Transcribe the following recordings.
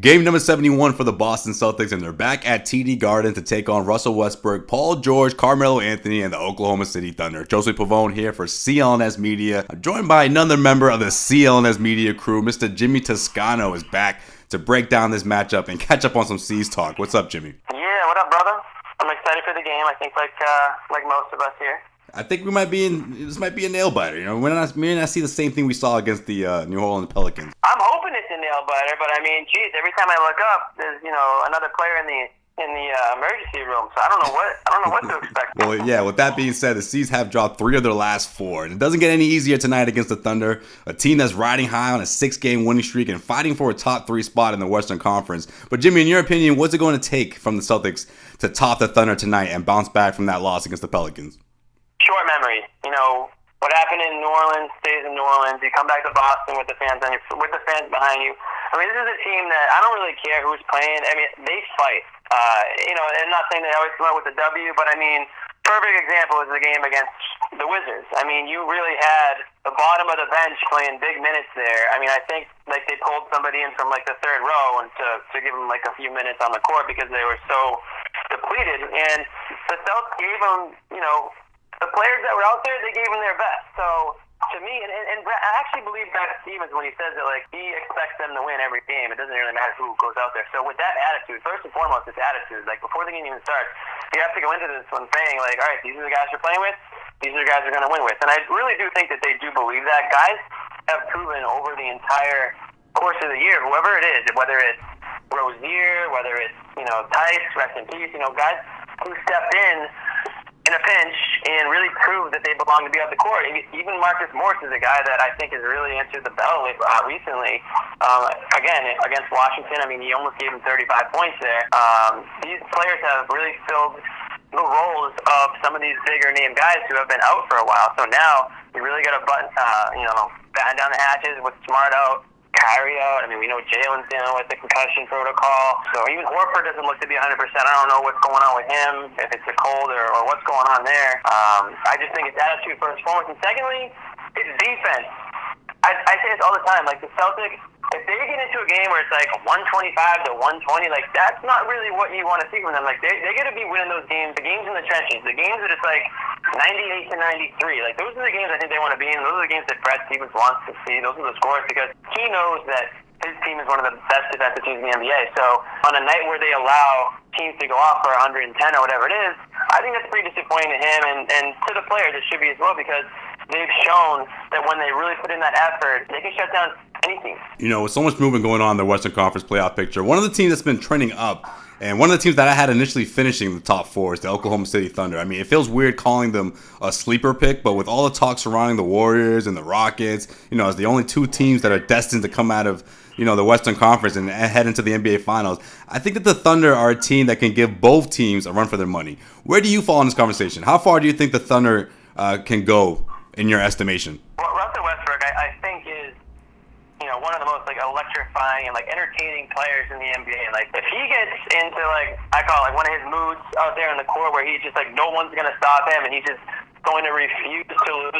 Game number 71 for the Boston Celtics, and they're back at TD Garden to take on Russell Westbrook, Paul George, Carmelo Anthony, and the Oklahoma City Thunder. Joseph Pavone here for CLNS Media. I'm joined by another member of the CLNS Media crew. Mr. Jimmy Toscano is back to break down this matchup and catch up on some C's talk. What's up, Jimmy? Yeah, what up, brother? I'm excited for the game. I think like most of us here. I think this might be a nail biter. You know, we may not see the same thing we saw against the New Orleans Pelicans. I'm hoping it's a nail biter, but I mean, geez, every time I look up, there's another player in the emergency room, so I don't know what to expect. Well, yeah. With that being said, the C's have dropped 3 of their last 4, and it doesn't get any easier tonight against the Thunder, a team that's riding high on a 6-game winning streak and fighting for a top 3 spot in the Western Conference. But Jimmy, in your opinion, what's it going to take from the Celtics to top the Thunder tonight and bounce back from that loss against the Pelicans? Short memory. What happened in New Orleans stays in New Orleans. You come back to Boston with the fans behind you. I mean, this is a team that I don't really care who's playing. I mean, they fight. And I'm not saying they always come out with a W, but I mean, perfect example is the game against the Wizards. I mean, you really had the bottom of the bench playing big minutes there. I mean, I think like they pulled somebody in from like the third row and to give them like a few minutes on the court because they were so depleted. And the Celtics gave them, the players that were out there, they gave them their best. So to me, and I actually believe Brad Stevens when he says that like he expects them to win every game. It doesn't really matter who goes out there. So with that attitude, first and foremost, it's attitude. Like before the game even starts, you have to go into this one saying like, all right, these are the guys you're playing with. These are the guys you're going to win with. And I really do think that they do believe that. Guys have proven over the entire course of the year, whoever it is, whether it's Rozier, whether it's Tice, rest in peace, guys who stepped in a pinch and really proved that they belong to be on the court. Even Marcus Morris is a guy that I think has really answered the bell recently. Again, against Washington, I mean, he almost gave him 35 points there. These players have really filled the roles of some of these bigger name guys who have been out for a while. So now you really got to batten down the hatches with Smart out, Kyrie out. I mean, we know Jalen's dealing with the concussion protocol. So even Horford doesn't look to be 100%. I don't know what's going on with him, if it's a cold or what's going on there. I just think it's attitude first and foremost. And secondly, it's defense. I say this all the time. Like the Celtics, if they get into a game where it's like 125 to 120, like that's not really what you want to see from them. Like they got to be winning those games, the games in the trenches, the games that it's like 98 to 93. Like those are the games I think they want to be in. Those are the games that Brad Stevens wants to see. Those are the scores because he knows that his team is one of the best defensive teams in the NBA. So on a night where they allow teams to go off for 110 or whatever it is, I think that's pretty disappointing to him and to the players it should be as well because they've shown that when they really put in that effort, they can shut down anything. With so much movement going on in the Western Conference playoff picture, one of the teams that's been trending up, and one of the teams that I had initially finishing the top 4 is the Oklahoma City Thunder. I mean, it feels weird calling them a sleeper pick, but with all the talk surrounding the Warriors and the Rockets, as the only 2 teams that are destined to come out of the Western Conference and head into the NBA Finals, I think that the Thunder are a team that can give both teams a run for their money. Where do you fall in this conversation? How far do you think the Thunder can go in your estimation? Well, Russell Westbrook, I think is one of the most electrifying and entertaining players in the NBA. Like if he gets into I call it one of his moods out there in the court where he's just no one's gonna stop him and he's just going to refuse to lose.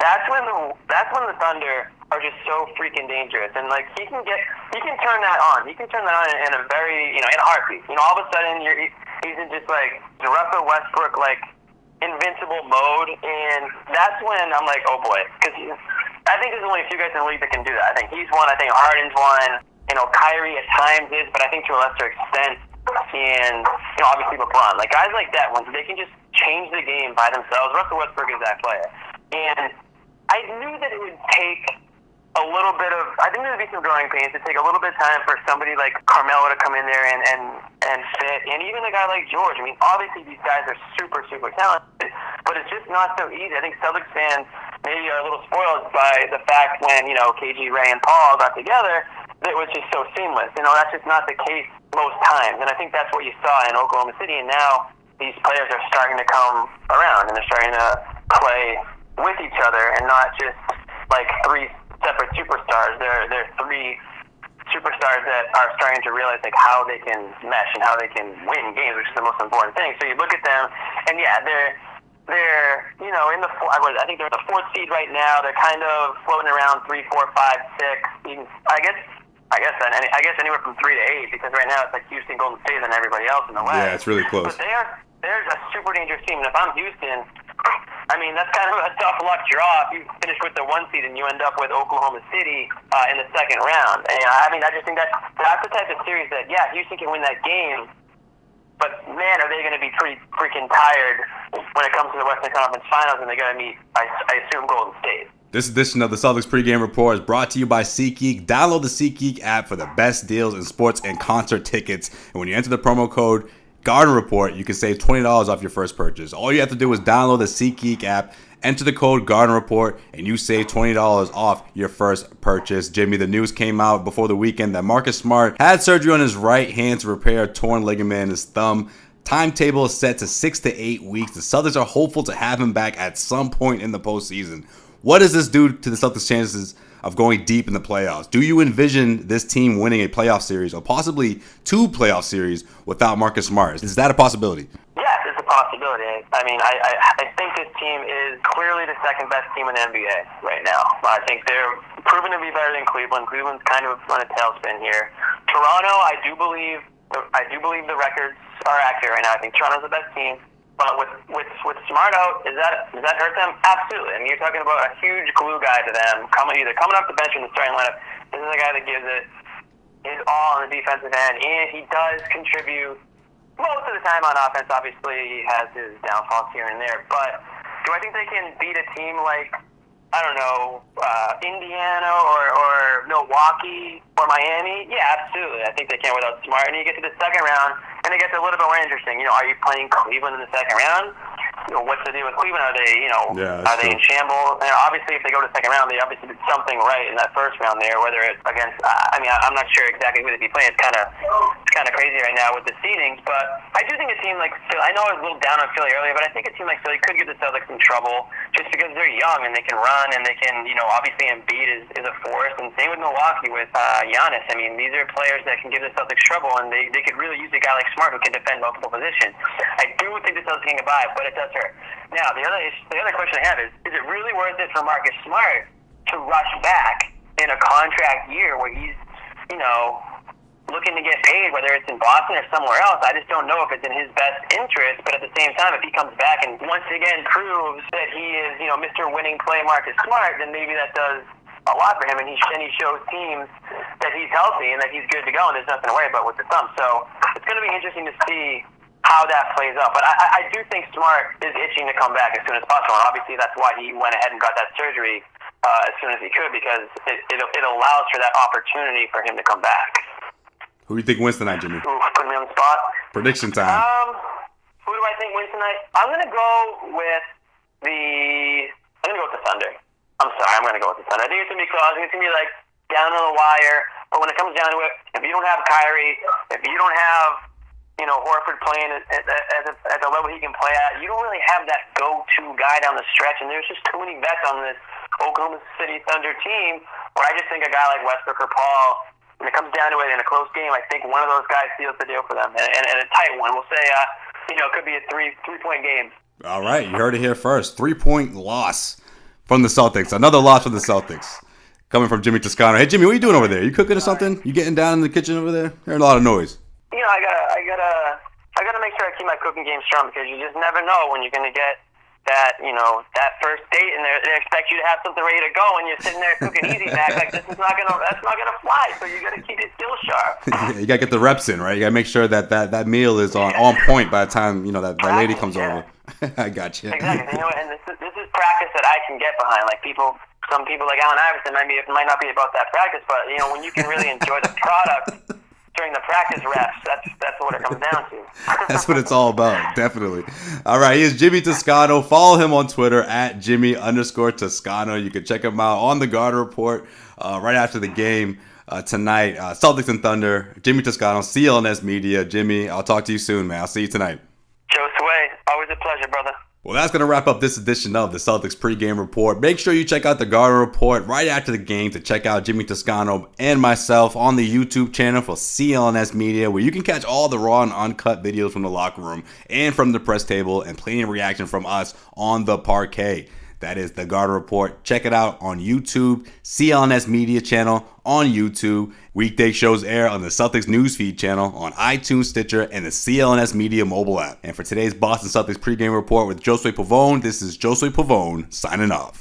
That's when the Thunder are just so freaking dangerous. And he can turn that on. He can turn that on in a very in a heartbeat. All of a sudden he's in just the Russell Westbrook invincible mode, and that's when I'm like, oh boy, because I think there's only a few guys in the league that can do that. I think he's one. I think Harden's one. Kyrie at times is, but I think to a lesser extent, and obviously LeBron. Guys like that, when they can just change the game by themselves. Russell Westbrook is that player, and I knew that it would take a little bit of. I think there'd be some growing pains. It'd take a little bit of time for somebody like Carmelo to come in there and fit, and even a guy like George. I mean, obviously these guys are super, super talented, but it's just not so easy. I think Celtics fans maybe are a little spoiled by the fact when KG, Ray, and Paul got together, it was just so seamless. That's just not the case most times, and I think that's what you saw in Oklahoma City. And now these players are starting to come around, and they're starting to play with each other, and not just 3 separate superstars. They're 3 superstars that are starting to realize how they can mesh and how they can win games, which is the most important thing. So you look at them, and yeah, they're in the I think they're the 4th seed right now. They're kind of floating around 3, 4, 5, 6. I guess I guess anywhere from 3 to 8, because right now it's like Houston, Golden State, and everybody else in the West. Yeah, it's really close. But they're a super dangerous team, and if I'm Houston, I mean, that's kind of a tough luck draw. If you finish with the 1 seed and you end up with Oklahoma City in the second round, and I mean, I just think that's the type of series that Houston can win that game. But man, are they going to be pretty freaking tired when it comes to the Western Conference Finals, and they're going to meet, I assume, Golden State. This edition of the Celtics pregame report is brought to you by SeatGeek. Download the SeatGeek app for the best deals in sports and concert tickets. And when you enter the promo code Garden Report, you can save $20 off your first purchase. All you have to do is download the SeatGeek app, enter the code Garden Report, and you save $20 off your first purchase. Jimmy, the news came out before the weekend that Marcus Smart had surgery on his right hand to repair a torn ligament in his thumb. Timetable is set to 6 to 8 weeks. The Celtics are hopeful to have him back at some point in the postseason. What does this do to the Celtics' chances of going deep in the playoffs? Do you envision this team winning a playoff series or possibly 2 playoff series without Marcus Smart? Is that a possibility? Yes, it's a possibility. I mean, I think this team is clearly the second best team in the NBA right now. I think they're proven to be better than Cleveland. Cleveland's kind of on a tailspin here. Toronto, I do believe the records are accurate right now. I think Toronto's the best team. But with Smart out, does that hurt them? Absolutely. I mean, you're talking about a huge glue guy to them, either coming off the bench or the starting lineup. This is a guy that gives it his all on the defensive end, and he does contribute most of the time on offense. Obviously, he has his downfalls here and there. But do I think they can beat a team like, I don't know, Indiana or Milwaukee or Miami? Yeah, absolutely. I think they can without Smart. And you get to the second round, and it gets a little bit more interesting. Are you playing Cleveland in the second round? What's the deal with Cleveland? Are they, are they in shambles? And obviously, if they go to the second round, they obviously did something right in that first round there. Whether it's against, I'm not sure exactly who they'd be playing. It's kind of crazy right now with the seedings. But I do think a team like Philly. I know I was a little down on Philly earlier, but I think a team like Philly could get the Celtics in trouble just because they're young and they can run and they can, obviously Embiid is a force. And same with Milwaukee with Giannis. I mean, these are players that can give the Celtics trouble, and they could really use a guy like Smart who can defend multiple positions. I do think the Celtics can get by, but it does hurt. Now, the other question I have is it really worth it for Marcus Smart to rush back in a contract year where he's, looking to get paid, whether it's in Boston or somewhere else? I just don't know if it's in his best interest, but at the same time, if he comes back and once again proves that he is, Mr. Winning Play Marcus Smart, then maybe that does a lot for him, and he shows teams that he's healthy and that he's good to go, and there's nothing to worry about with the thumb. So it's going to be interesting to see how that plays out. But I do think Smart is itching to come back as soon as possible, and obviously that's why he went ahead and got that surgery as soon as he could, because it allows for that opportunity for him to come back. Who do you think wins tonight, Jimmy? Ooh, put me on the spot. Prediction time. Who do I think wins tonight? I'm gonna go with the Thunder. I'm sorry, I'm gonna go with the Thunder. I think it's gonna be close. I think it's gonna be like down on the wire. But when it comes down to it, if you don't have Kyrie, if you don't have Horford playing at the level he can play at, you don't really have that go-to guy down the stretch. And there's just too many vets on this Oklahoma City Thunder team where I just think a guy like Westbrook or Paul, when it comes down to it in a close game, I think one of those guys seals the deal for them, and a tight one. We'll say, it could be a three-point game. All right, you heard it here first. 3-point loss from the Celtics. Another loss from the Celtics. Coming from Jimmy Toscano. Hey, Jimmy, what are you doing over there? You cooking or something? You getting down in the kitchen over there? Hearing a lot of noise. I gotta make sure I keep my cooking game strong, because you just never know when you're gonna get that first date, and they expect you to have something ready to go, and you're sitting there cooking easy back like that's not gonna fly. So you gotta keep it still sharp. You gotta get the reps in, right? You gotta make sure that meal is on point by the time that lady comes over. I got you. Exactly. And this is practice that I can get behind. Like some people like Allen Iverson might not be about that practice, but when you can really enjoy the product during the practice reps, that's what it comes down to. That's what it's all about, definitely. All right, he is Jimmy Toscano. Follow him on Twitter at Jimmy_Toscano. You can check him out on the Garden Report right after the game tonight. Celtics and Thunder. Jimmy Toscano, CLNS Media. Jimmy, I'll talk to you soon, man. I'll see you tonight. Joe Sway, always a pleasure, brother. Well, that's going to wrap up this edition of the Celtics pregame report. Make sure you check out the Garden Report right after the game to check out Jimmy Toscano and myself on the YouTube channel for CLNS Media, where you can catch all the raw and uncut videos from the locker room and from the press table, and plenty of reaction from us on the parquet. That is the Garter Report. Check it out on YouTube, CLNS Media channel on YouTube. Weekday shows air on the Celtics Newsfeed channel on iTunes, Stitcher, and the CLNS Media mobile app. And for today's Boston Celtics pregame report with Josue Pavone, this is Josue Pavone signing off.